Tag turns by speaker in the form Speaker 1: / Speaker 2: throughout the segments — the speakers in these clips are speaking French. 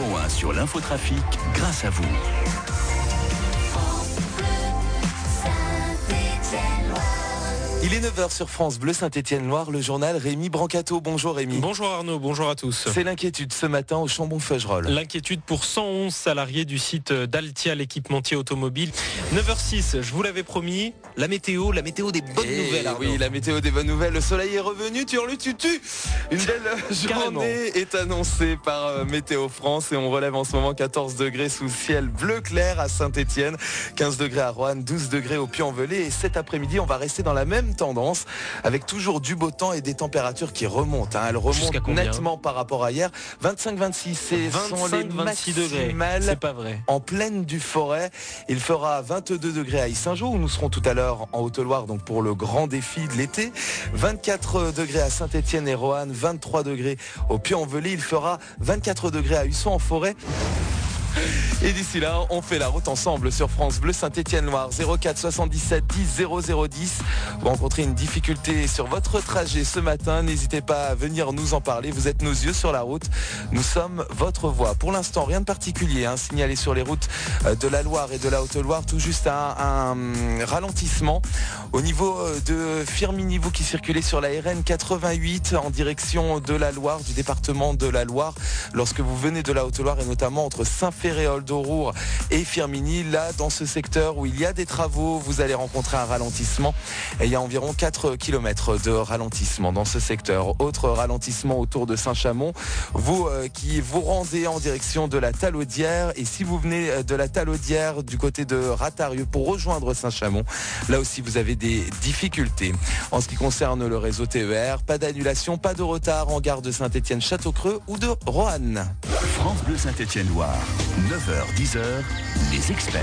Speaker 1: numéro 1 sur l'infotrafic grâce à vous.
Speaker 2: Il est 9h sur France Bleu Saint-Étienne-Loire, le journal Rémi Brancato. Bonjour Rémi.
Speaker 3: Bonjour Arnaud, bonjour à tous.
Speaker 2: C'est l'inquiétude ce matin au Chambon-Feugerolles.
Speaker 3: L'inquiétude pour 111 salariés du site d'Altia, l'équipementier automobile. 9h06, je vous l'avais promis, la météo des bonnes nouvelles Arnaud.
Speaker 2: Oui, la météo des bonnes nouvelles, le soleil est revenu, tu. Une belle journée est annoncée par Météo France et on relève en ce moment 14 degrés sous ciel bleu clair à Saint-Étienne, 15 degrés à Roanne, 12 degrés au Puy-en-Velay et cet après-midi on va rester dans la même tendance avec toujours du beau temps et des températures qui remontent. Elles remontent nettement par rapport à hier. 25-26, c'est
Speaker 3: 25-26 degrés. C'est pas vrai.
Speaker 2: En plaine du Forêt, il fera 22 degrés à Issingeau où nous serons tout à l'heure en Haute-Loire donc pour le grand défi de l'été. 24 degrés à Saint-Étienne et Roanne, 23 degrés au Puy-en-Velay. Il fera 24 degrés à Husson en forêt. Et d'ici là, on fait la route ensemble sur France Bleu Saint-Étienne-Loire 04 77 10 0010. Vous rencontrez une difficulté sur votre trajet ce matin, n'hésitez pas à venir nous en parler. Vous êtes nos yeux sur la route, nous sommes votre voix. Pour l'instant, rien de particulier signalé sur les routes de la Loire et de la Haute-Loire, tout juste un ralentissement au niveau de Firminy, vous qui circulez sur la RN 88 en direction de la Loire, du département de la Loire, lorsque vous venez de la Haute-Loire et notamment entre Saint-Féréol d'Aurour et Firminy. Là, dans ce secteur où il y a des travaux, vous allez rencontrer un ralentissement. Et il y a environ 4 km de ralentissement dans ce secteur. Autre ralentissement autour de Saint-Chamond. Vous qui vous rendez en direction de la Talaudière. Et si vous venez de la Talaudière du côté de Ratarieux pour rejoindre Saint-Chamond, là aussi vous avez des difficultés. En ce qui concerne le réseau TER, pas d'annulation, pas de retard en gare de Saint-Étienne-Château-Creux ou de Roanne.
Speaker 1: France Bleu Saint-Étienne-Loire, 9h-10h, les experts.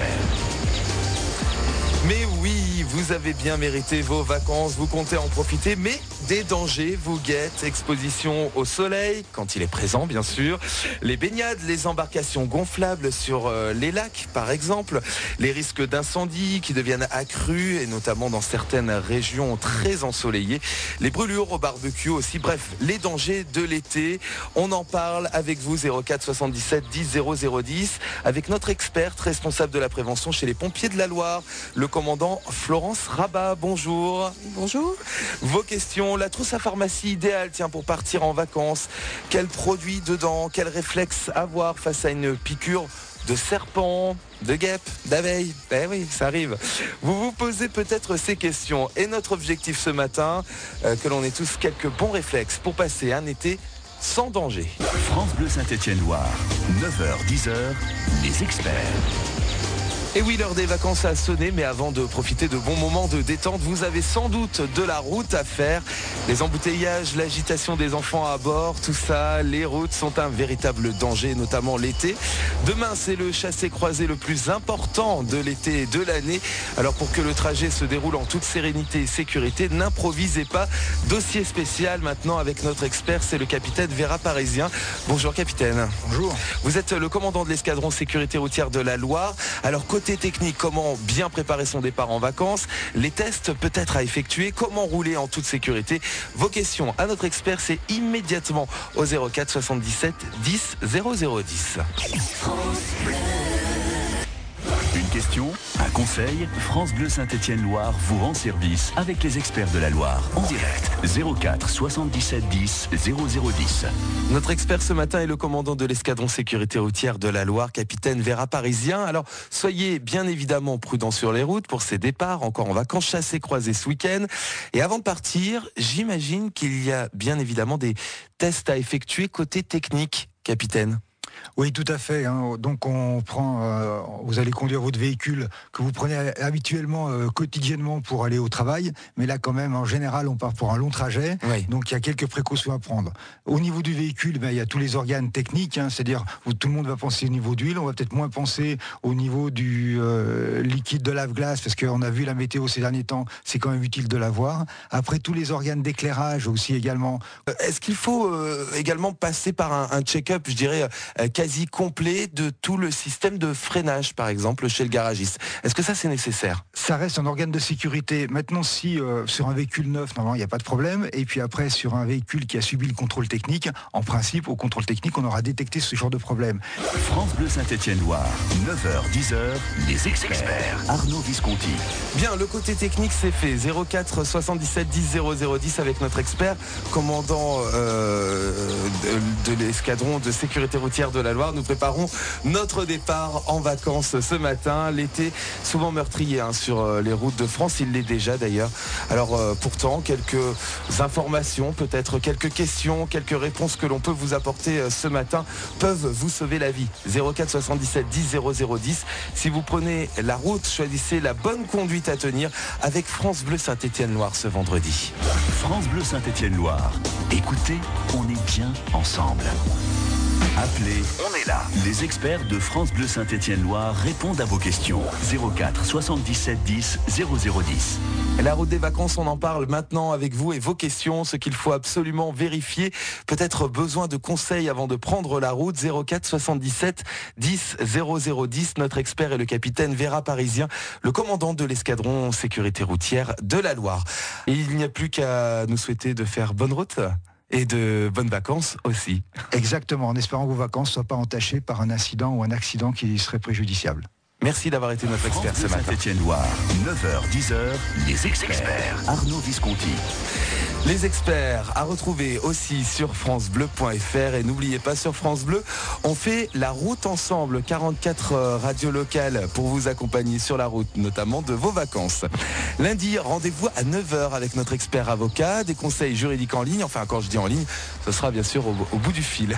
Speaker 2: Mais oui, vous avez bien mérité vos vacances, vous comptez en profiter, mais des dangers vous guettent. Exposition au soleil, quand il est présent bien sûr, les baignades, les embarcations gonflables sur les lacs par exemple, les risques d'incendie qui deviennent accrus et notamment dans certaines régions très ensoleillées, les brûlures au barbecue aussi, bref, les dangers de l'été. On en parle avec vous 04 77 10 0010 avec notre experte responsable de la prévention chez les pompiers de la Loire, le commandant Florence Rabat. Bonjour.
Speaker 4: Bonjour.
Speaker 2: Vos questions, la trousse à pharmacie idéale pour partir en vacances. Quel produit dedans? Quel réflexe avoir face à une piqûre de serpent, de guêpe, d'abeille? Eh oui, ça arrive. Vous vous posez peut-être ces questions. Et notre objectif ce matin, que l'on ait tous quelques bons réflexes pour passer un été sans danger.
Speaker 1: France Bleu Saint-Étienne-Loire, 9h-10h, les experts.
Speaker 2: Et oui, l'heure des vacances a sonné, mais avant de profiter de bons moments de détente, vous avez sans doute de la route à faire. Les embouteillages, l'agitation des enfants à bord, tout ça, les routes sont un véritable danger, notamment l'été. Demain, c'est le chassé-croisé le plus important de l'été et de l'année. Alors pour que le trajet se déroule en toute sérénité et sécurité, n'improvisez pas. Dossier spécial maintenant avec notre expert, c'est le capitaine Vera Parisien. Bonjour capitaine.
Speaker 5: Bonjour.
Speaker 2: Vous êtes le commandant de l'escadron sécurité routière de la Loire. Alors côté technique, comment bien préparer son départ en vacances, les tests peut-être à effectuer, comment rouler en toute sécurité. Vos questions à notre expert, c'est immédiatement au 04 77 10 0010.
Speaker 1: Une question, un conseil, France Bleu Saint-Étienne-Loire vous rend service avec les experts de la Loire en direct. 04 77 10 0010.
Speaker 2: Notre expert ce matin est le commandant de l'escadron sécurité routière de la Loire, capitaine Vera Parisien. Alors soyez bien évidemment prudents sur les routes pour ces départs, encore en vacances, chassés-croisés ce week-end. Et avant de partir, j'imagine qu'il y a bien évidemment des tests à effectuer côté technique, capitaine.
Speaker 5: Oui, tout à fait. Donc on prend, vous allez conduire votre véhicule que vous prenez habituellement, quotidiennement pour aller au travail, mais là quand même en général on part pour un long trajet, oui. Donc il y a quelques précautions à prendre. Au niveau du véhicule, il y a tous les organes techniques, c'est-à-dire où tout le monde va penser au niveau d'huile, on va peut-être moins penser au niveau du liquide de lave-glace, parce qu'on a vu la météo ces derniers temps, c'est quand même utile de l'avoir. Après tous les organes d'éclairage aussi également.
Speaker 2: Est-ce qu'il faut également passer par un check-up, je dirais, quasi complet de tout le système de freinage, par exemple, chez le garagiste. Est-ce que ça, c'est nécessaire?
Speaker 5: Ça reste un organe de sécurité. Maintenant, si sur un véhicule neuf, normalement, il n'y a pas de problème. Et puis après, sur un véhicule qui a subi le contrôle technique, en principe, au contrôle technique, on aura détecté ce genre de problème.
Speaker 1: France Bleu Saint-Étienne-Loire, 9h, 10h, les experts. Arnaud Visconti.
Speaker 2: Bien, le côté technique, c'est fait. 04 77 10 0010 avec notre expert, commandant de l'escadron de sécurité routière de la Loire. Nous préparons notre départ en vacances ce matin. L'été, souvent meurtrier sur les routes de France, il l'est déjà d'ailleurs. Alors pourtant, quelques informations, peut-être quelques questions, quelques réponses que l'on peut vous apporter ce matin peuvent vous sauver la vie. 04 77 10 0010. Si vous prenez la route, choisissez la bonne conduite à tenir avec France Bleu Saint-Étienne-Loire ce vendredi.
Speaker 1: France Bleu Saint-Étienne-Loire. Écoutez, on est bien ensemble. Appelez, on est là. Les experts de France Bleu Saint-Étienne-Loire répondent à vos questions. 04 77 10 0010.
Speaker 2: La route des vacances, on en parle maintenant avec vous et vos questions, ce qu'il faut absolument vérifier. Peut-être besoin de conseils avant de prendre la route. 04 77 10 0010. Notre expert est le capitaine Vera Parisien, le commandant de l'escadron sécurité routière de la Loire. Et il n'y a plus qu'à nous souhaiter de faire bonne route. Et de bonnes vacances aussi.
Speaker 5: Exactement, en espérant que vos vacances ne soient pas entachées par un incident ou un accident qui serait préjudiciable.
Speaker 2: Merci d'avoir été notre expert ce matin.
Speaker 1: Saint-Étienne-Loire, 9h, 10h, les experts. Arnaud Visconti.
Speaker 2: Les experts à retrouver aussi sur francebleu.fr et n'oubliez pas, sur France Bleu, on fait la route ensemble, 44 radios locales pour vous accompagner sur la route, notamment de vos vacances. Lundi, rendez-vous à 9h avec notre expert avocat, des conseils juridiques en ligne, enfin quand je dis en ligne, ce sera bien sûr au bout du fil.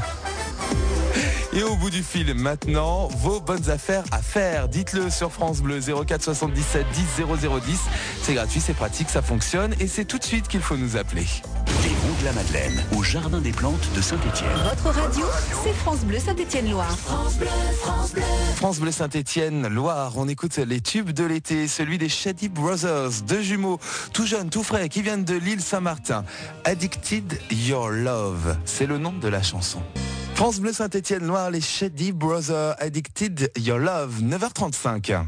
Speaker 2: Et au bout du fil, maintenant, vos bonnes affaires à faire. Dites-le sur France Bleu, 04 77 10 0010. C'est gratuit, c'est pratique, ça fonctionne et c'est tout de suite qu'il faut nous appeler.
Speaker 1: Des Monts de la Madeleine, au Jardin des Plantes de Saint-Étienne.
Speaker 4: Votre radio, c'est France Bleu Saint-Étienne-Loire. France Bleu, France Bleu.
Speaker 2: France Bleu Saint-Étienne-Loire, on écoute les tubes de l'été, celui des Shady Brothers, deux jumeaux, tout jeunes, tout frais, qui viennent de l'île Saint-Martin. Addicted Your Love, c'est le nom de la chanson. France Bleu Saint-Étienne-Loire, les Shady Brothers, Addicted Your Love, 9h35.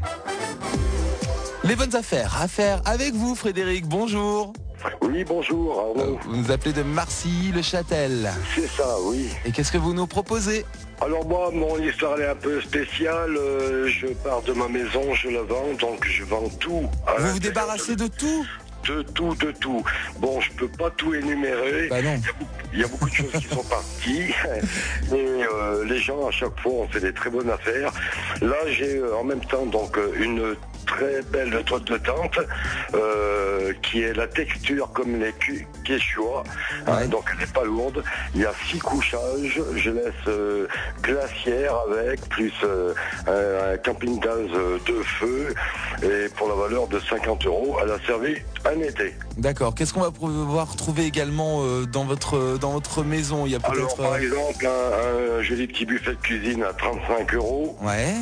Speaker 2: Les bonnes affaires à faire avec vous, Frédéric, bonjour.
Speaker 6: Oui, bonjour Arnaud.
Speaker 2: Vous nous appelez de Marcilly-le-Châtel.
Speaker 6: C'est ça, oui.
Speaker 2: Et qu'est-ce que vous nous proposez?
Speaker 6: Alors moi, mon histoire elle est un peu spéciale. Je pars de ma maison, je la vends, donc je vends tout.
Speaker 2: Vous vous débarrassez de tout?
Speaker 6: De tout. Bon, je peux pas tout énumérer.
Speaker 2: Bah non.
Speaker 6: Il y a beaucoup de choses qui sont parties. Et les gens, à chaque fois, ont fait des très bonnes affaires. Là, j'ai en même temps donc une très belle toile de tente qui est la texture comme les Quechua,
Speaker 2: ouais.
Speaker 6: Donc elle n'est pas lourde. Il y a 6 couchages, je laisse glacière avec, plus un camping-gaz de feu, et pour la valeur de 50 €, elle a servi un été.
Speaker 2: D'accord, qu'est-ce qu'on va pouvoir trouver également dans votre maison? Il y a peut-être...
Speaker 6: Alors par exemple un joli petit buffet de cuisine à 35 €.
Speaker 2: Ouais.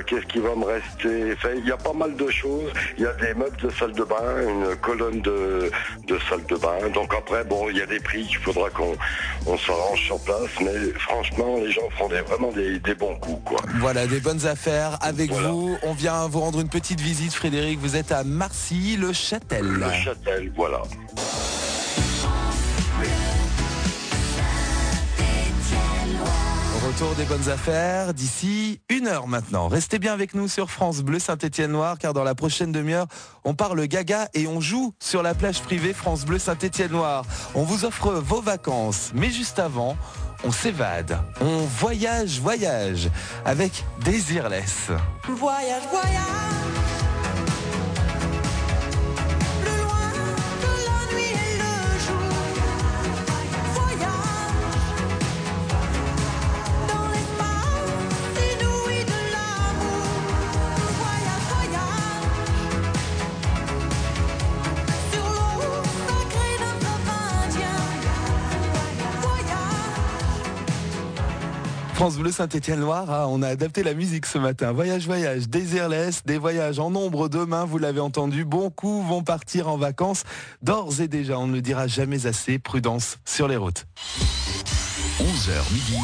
Speaker 6: Qu'est-ce qui va me rester? Enfin, il y a pas mal de choses. Il y a des meubles de salle de bain, une colonne de salle de bain. Donc après, bon, il y a des prix, il faudra qu'on s'arrange sur place. Mais franchement, les gens font vraiment des bons coups, quoi.
Speaker 2: Voilà, des bonnes affaires avec
Speaker 6: voilà.
Speaker 2: vous. On vient vous rendre une petite visite, Frédéric. Vous êtes à Marcilly-le-Châtel.
Speaker 6: Le Châtel, voilà.
Speaker 2: Retour des bonnes affaires d'ici 1 heure maintenant. Restez bien avec nous sur France Bleu Saint-Étienne-Loire, car dans la prochaine demi-heure, on parle gaga et on joue sur la plage privée France Bleu Saint-Étienne-Loire. On vous offre vos vacances, mais juste avant, on s'évade, on voyage avec Desireless.
Speaker 7: Voyage.
Speaker 2: France Bleu Saint-Étienne-Loire, on a adapté la musique ce matin. Voyage, Desireless, des voyages en nombre demain, vous l'avez entendu. Beaucoup vont partir en vacances. D'ores et déjà, on ne le dira jamais assez, prudence sur les routes.
Speaker 1: 11h. 11h midi,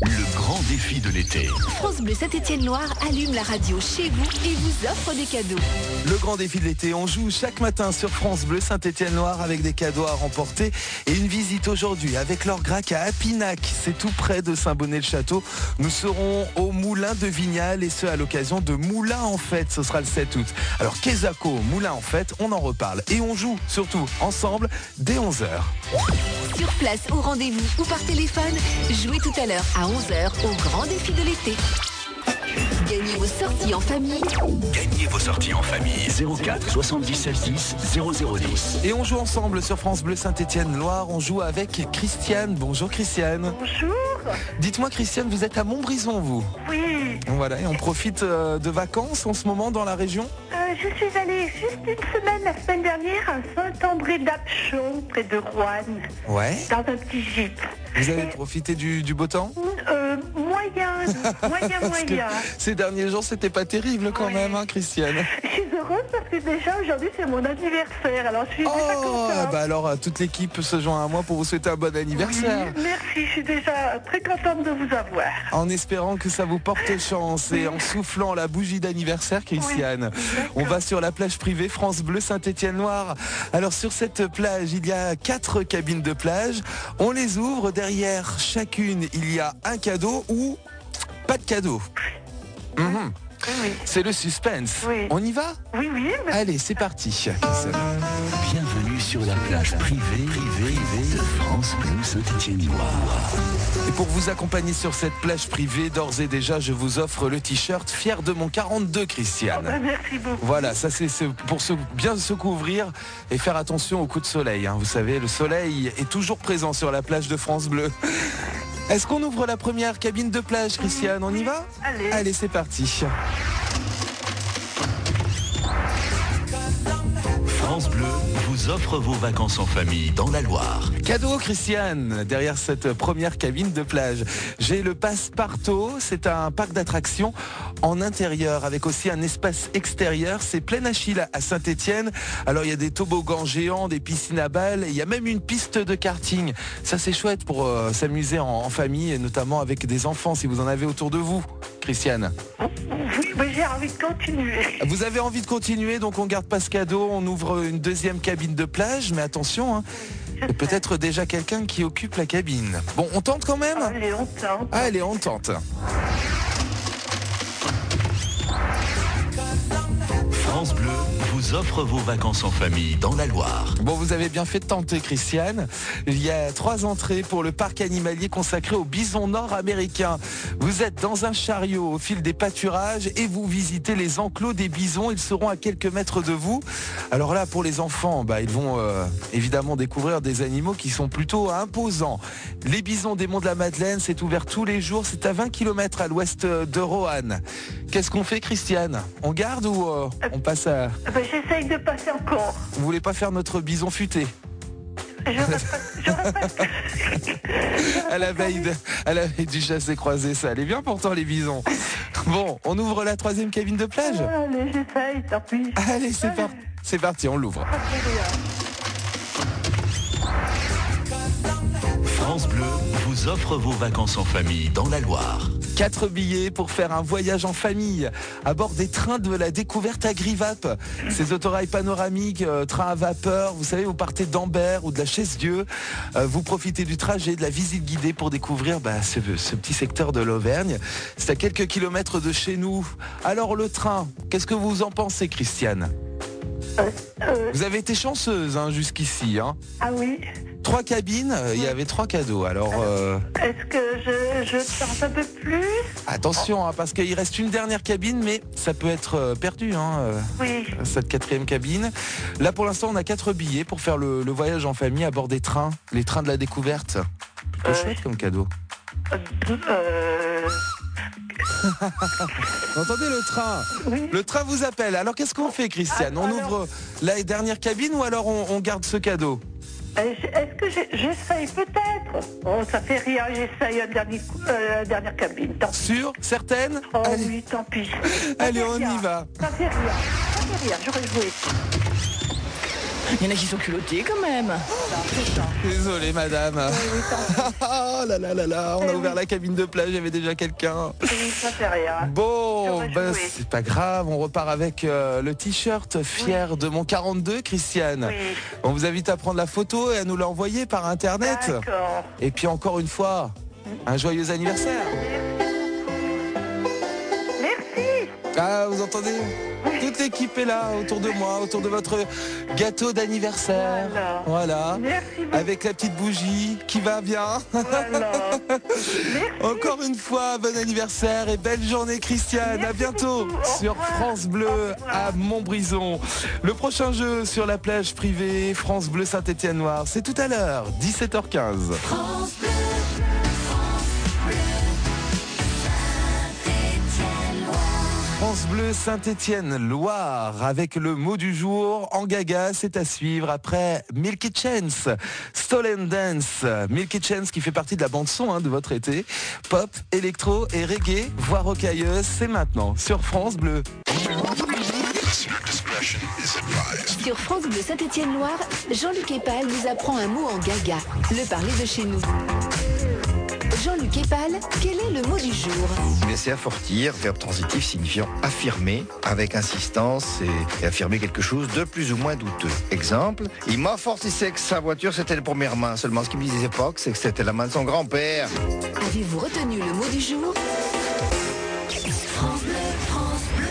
Speaker 1: le grand défi de l'été.
Speaker 4: France Bleu Saint-Étienne-Loire allume la radio chez vous et vous offre des cadeaux.
Speaker 2: Le grand défi de l'été, on joue chaque matin sur France Bleu Saint-Étienne-Loire avec des cadeaux à remporter et une visite aujourd'hui avec Laure Grac à Apinac. C'est tout près de Saint-Bonnet-le-Château. Nous serons au Moulin de Vignal et ce à l'occasion de Moulin en Fête. Ce sera le 7 août. Alors Quesaco, Moulin en Fête, on en reparle. Et on joue surtout ensemble dès 11h.
Speaker 4: Sur place, au rendez-vous ou par téléphone, jouez tout à l'heure à 11h au grand défi de l'été. Gagnez vos sorties en famille.
Speaker 1: Gagnez vos sorties en famille. 04 77 10 0010.
Speaker 2: Et on joue ensemble sur France Bleu Saint-Étienne-Loire. On joue avec Christiane. Bonjour Christiane.
Speaker 7: Bonjour.
Speaker 2: Dites-moi Christiane, vous êtes à Montbrison vous?
Speaker 7: Oui.
Speaker 2: Voilà, et on profite de vacances en ce moment dans la région?
Speaker 7: Je suis allée juste une semaine, la semaine dernière, à Saint-André-d'Apchon, près de Roanne.
Speaker 2: Ouais.
Speaker 7: Dans un petit gîte.
Speaker 2: Vous avez profité du beau temps?
Speaker 7: Moyen.
Speaker 2: Ces derniers jours, c'était pas terrible quand même, hein, Christiane?
Speaker 7: Je suis heureuse parce que déjà aujourd'hui c'est mon anniversaire, alors je suis déjà contente.
Speaker 2: Bah alors toute l'équipe se joint à moi pour vous souhaiter un bon anniversaire.
Speaker 7: Oui, merci, je suis déjà très contente de vous avoir.
Speaker 2: En espérant que ça vous porte chance et en soufflant la bougie d'anniversaire, Christiane. On va sur la plage privée France Bleu Saint-Étienne-Loire. Alors sur cette plage, il y a 4 cabines de plage. On les ouvre, derrière chacune, il y a un cadeau ou pas de cadeau.
Speaker 7: Oui.
Speaker 2: C'est le suspense.
Speaker 7: Oui.
Speaker 2: On y va?
Speaker 7: Oui.
Speaker 2: Allez, c'est parti.
Speaker 1: Bienvenue sur la plage privée de France Bleu Saint-Étienne-Loire.
Speaker 2: Et pour vous accompagner sur cette plage privée, d'ores et déjà, je vous offre le t-shirt Fier de mon 42, Christiane.
Speaker 7: Merci beaucoup.
Speaker 2: Voilà, ça c'est pour bien se couvrir et faire attention aux coups de soleil. Hein. Vous savez, le soleil est toujours présent sur la plage de France Bleu. Est-ce qu'on ouvre la première cabine de plage, Christiane? On y va? Allez, c'est parti.
Speaker 1: France Bleu vous offre vos vacances en famille dans la Loire.
Speaker 2: Cadeau, Christiane, derrière cette première cabine de plage. J'ai le Passepartout, c'est un parc d'attractions en intérieur avec aussi un espace extérieur. C'est Plein Achille à Saint-Étienne. Alors il y a des toboggans géants, des piscines à balles, il y a même une piste de karting. Ça c'est chouette pour s'amuser en famille et notamment avec des enfants si vous en avez autour de vous, Christiane.
Speaker 7: Oui, mais j'ai envie de continuer.
Speaker 2: Vous avez envie de continuer, donc on garde pas ce cadeau, on ouvre une deuxième cabine de plage, mais attention, hein, il y a peut-être déjà quelqu'un qui occupe la cabine. Bon, on tente quand même? Allez, on tente.
Speaker 1: France Bleu vous offre vos vacances en famille dans la Loire.
Speaker 2: Bon, vous avez bien fait de tenter, Christiane. Il y a 3 entrées pour le parc animalier consacré aux bisons nord-américains. Vous êtes dans un chariot au fil des pâturages et vous visitez les enclos des bisons. Ils seront à quelques mètres de vous. Alors là, pour les enfants, ils vont évidemment découvrir des animaux qui sont plutôt imposants. Les bisons des Monts de la Madeleine, c'est ouvert tous les jours. C'est à 20 km à l'ouest de Roanne. Qu'est-ce qu'on fait, Christiane? On garde ou on passe à...
Speaker 7: J'essaye de passer encore.
Speaker 2: Vous voulez pas faire notre bison futé? À la veille du chassé-croisé, ça allait bien pourtant les bisons. Bon, on ouvre la 3e cabine de plage?
Speaker 7: Allez, j'essaye, tant pis.
Speaker 2: Allez, c'est parti, on l'ouvre.
Speaker 1: France Bleu vous offre vos vacances en famille dans la Loire.
Speaker 2: 4 billets pour faire un voyage en famille à bord des trains de la découverte à Grivape. Ces autorails panoramiques, trains à vapeur, vous savez, vous partez d'Ambert ou de la Chaise-Dieu. Vous profitez du trajet, de la visite guidée pour découvrir ce petit secteur de l'Auvergne. C'est à quelques kilomètres de chez nous. Alors le train, qu'est-ce que vous en pensez, Christiane? Vous avez été chanceuse jusqu'ici.
Speaker 7: Ah oui.
Speaker 2: 3 cabines, il y avait 3 cadeaux. Alors,
Speaker 7: est-ce que je tente un peu plus?
Speaker 2: Attention, parce qu'il reste une dernière cabine, mais ça peut être perdu,
Speaker 7: oui.
Speaker 2: Cette 4e cabine. Là, pour l'instant, on a 4 billets pour faire le voyage en famille à bord des trains, les trains de la découverte. Plutôt chouette comme cadeau. Entendez le train? Oui. Le train vous appelle. Alors, qu'est-ce qu'on fait, Christiane? On ouvre la dernière cabine ou alors on garde ce cadeau?
Speaker 7: Est-ce que j'essaye peut-être? Oh, ça fait rien, j'essaye la dernière cabine.
Speaker 2: Sûr? Certaine?
Speaker 7: Oh allez. Oui, tant pis.
Speaker 2: Allez, on y va.
Speaker 7: Ça fait rien, j'aurais joué.
Speaker 8: Il y en a qui sont culottés quand même.
Speaker 2: Désolé madame. Oh là là là là, on a ouvert la cabine de plage, il y avait déjà quelqu'un.
Speaker 7: Oui, ça fait rien.
Speaker 2: Bon, c'est pas grave, on repart avec le t-shirt fier de mon 42, Christiane.
Speaker 7: Oui.
Speaker 2: On vous invite à prendre la photo et à nous l'envoyer par internet.
Speaker 7: D'accord.
Speaker 2: Et puis encore une fois, un joyeux anniversaire.
Speaker 7: Merci.
Speaker 2: Ah, vous entendez? Toute l'équipe est là, autour de moi, autour de votre gâteau d'anniversaire. Voilà.
Speaker 7: Merci beaucoup.
Speaker 2: Avec la petite bougie qui va bien.
Speaker 7: Voilà.
Speaker 2: Encore une fois, bon anniversaire et belle journée, Christiane. À bientôt
Speaker 7: beaucoup.
Speaker 2: sur France Bleu à Montbrison. Le prochain jeu sur la plage privée France Bleu Saint-Étienne-Loire, c'est tout à l'heure, 17h15.
Speaker 4: France Bleu.
Speaker 2: France Bleu Saint-Étienne-Loire avec le mot du jour en gaga, c'est à suivre après Milky Chance, Stolen Dance. Milky Chance qui fait partie de la bande son de votre été. Pop, électro et reggae, voix rocailleuse, c'est maintenant sur France Bleu.
Speaker 4: Sur France Bleu Saint-Étienne-Loire, Jean-Luc Epal nous apprend un mot en gaga, le parler de chez nous. Jean-Luc Epal, quel est le mot du jour?
Speaker 9: C'est affortir, verbe transitif signifiant affirmer avec insistance et affirmer quelque chose de plus ou moins douteux. Exemple, il m'affortissait que sa voiture c'était la première main. Seulement ce qu'il me disait pas, c'est que c'était la main de son grand-père.
Speaker 4: Avez-vous retenu le mot du jour? France Bleu, France Bleu.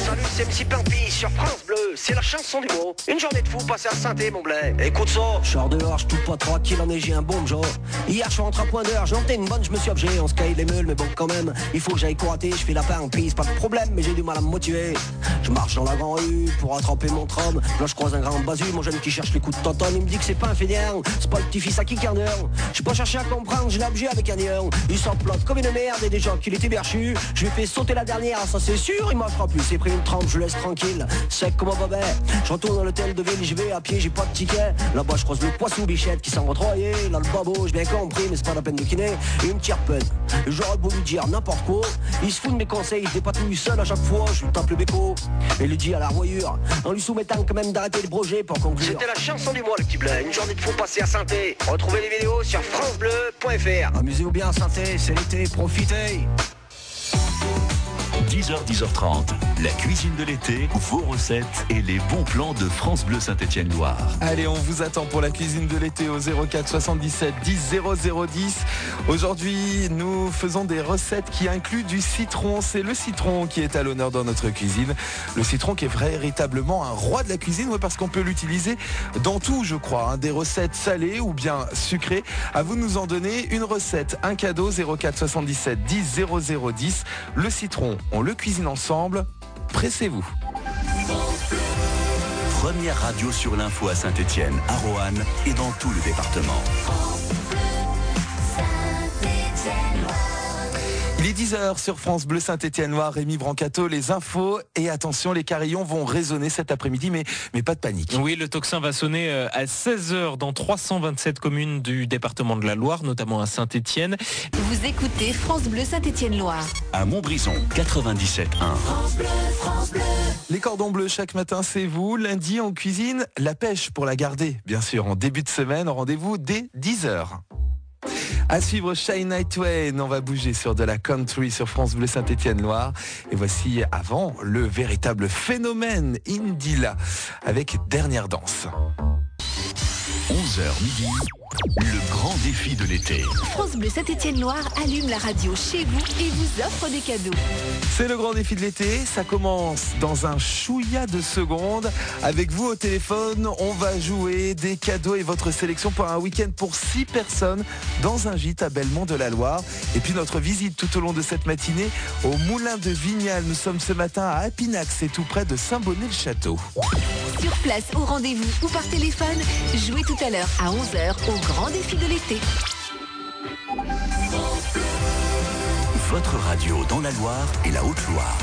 Speaker 10: Salut, c'est MC Pampi sur France Bleu. C'est la chanson du mot. Une journée de fou passée à Saint-Étienne, mon blé. Écoute ça. Je sors dehors, je touche pas tranquille, en j'ai un bon jour. Hier, je suis rentré à point d'heure, j'ai monté une bonne, je me suis obligé. On se caille les meules, mais bon, quand même, il faut que j'aille courater. Je fais la pain en piste, pas de problème, mais j'ai du mal à me motiver. Je marche dans la grande rue pour attraper mon tram. Là, je croise un grand basu, mon jeune qui cherche les coups de tonton. Il me dit que c'est pas un fainéant, c'est pas le petit-fils à qui carneur. J'ai pas cherché à comprendre, j'ai l'objet avec un nion. Il s'en plante comme une merde et des gens qui l'étaient berchus. Je lui ai fait sauter la dernière, ça c'est sûr, il m'en fera plus. C'est pris une trempe, je laisse tranquille, sec comme un bobet. Je retourne dans l'hôtel de ville, j'y vais à pied, j'ai pas de ticket. Là-bas, je croise le poisson bichette qui s'en va travailler. Là, le babo, j'ai bien compris, mais c'est pas la peine de kiné. Il me tire peine. J'aurais beau lui dire n'importe quoi, il se fout de mes conseils, il se dépatouille seul à chaque fois. Je lui tape le béco et lui dis à la royure, en lui soumettant quand même d'arrêter de broger pour conclure. C'était la chanson du mois, le petit blé. Une journée de fou passée à Saint-Étienne. Retrouvez les vidéos sur francebleu.fr. Amusez-vous bien à Saint-Étienne, c'est l'été, profitez.
Speaker 1: 10h, 10h30, la cuisine de l'été, vos recettes et les bons plans de France Bleu Saint-Étienne-Loire.
Speaker 2: Allez, on vous attend pour la cuisine de l'été au 04 77 10 0010. Aujourd'hui, nous faisons des recettes qui incluent du citron. C'est le citron qui est à l'honneur dans notre cuisine. Le citron qui est véritablement un roi de la cuisine, parce qu'on peut l'utiliser dans tout, je crois. Des recettes salées ou bien sucrées. À vous de nous en donner une recette, un cadeau, 04 77 10 0010. Le citron, on le cuisine ensemble, pressez-vous.
Speaker 1: Première radio sur l'info à Saint-Étienne, à Roanne et dans tout le département.
Speaker 2: Il est 10h sur France Bleu Saint-Étienne-Loire, Rémi Brancato, les infos. Et attention, les carillons vont résonner cet après-midi, mais pas de panique.
Speaker 3: Oui, le tocsin va sonner à 16h dans 327 communes du département de la Loire, notamment à Saint-Étienne.
Speaker 4: Vous écoutez France Bleu Saint-Étienne-Loire.
Speaker 1: À Montbrison, 97.1.
Speaker 4: France Bleu, France Bleu.
Speaker 2: Les cordons bleus, chaque matin, c'est vous. Lundi, on cuisine la pêche pour la garder. Bien sûr, en début de semaine, rendez-vous dès 10h. À suivre Shania Twain, on va bouger sur de la country sur France Bleu Saint-Étienne-Loire. Et voici avant le véritable phénomène Indila avec Dernière danse.
Speaker 1: 11h midi, le grand défi de l'été.
Speaker 4: France Bleu Saint-Étienne-Loire allume la radio chez vous et vous offre des cadeaux.
Speaker 2: C'est le grand défi de l'été, ça commence dans un chouïa de secondes. Avec vous au téléphone, on va jouer des cadeaux et votre sélection pour un week-end pour 6 personnes dans un gîte à Belmont de la Loire. Et puis notre visite tout au long de cette matinée au Moulin de Vignal. Nous sommes ce matin à Apinac, c'est tout près de Saint-Bonnet-le-Château.
Speaker 4: Sur place, au rendez-vous ou par téléphone, jouez tout à l'heure à 11h au grand défi de l'été.
Speaker 1: Votre radio dans la Loire et la Haute-Loire.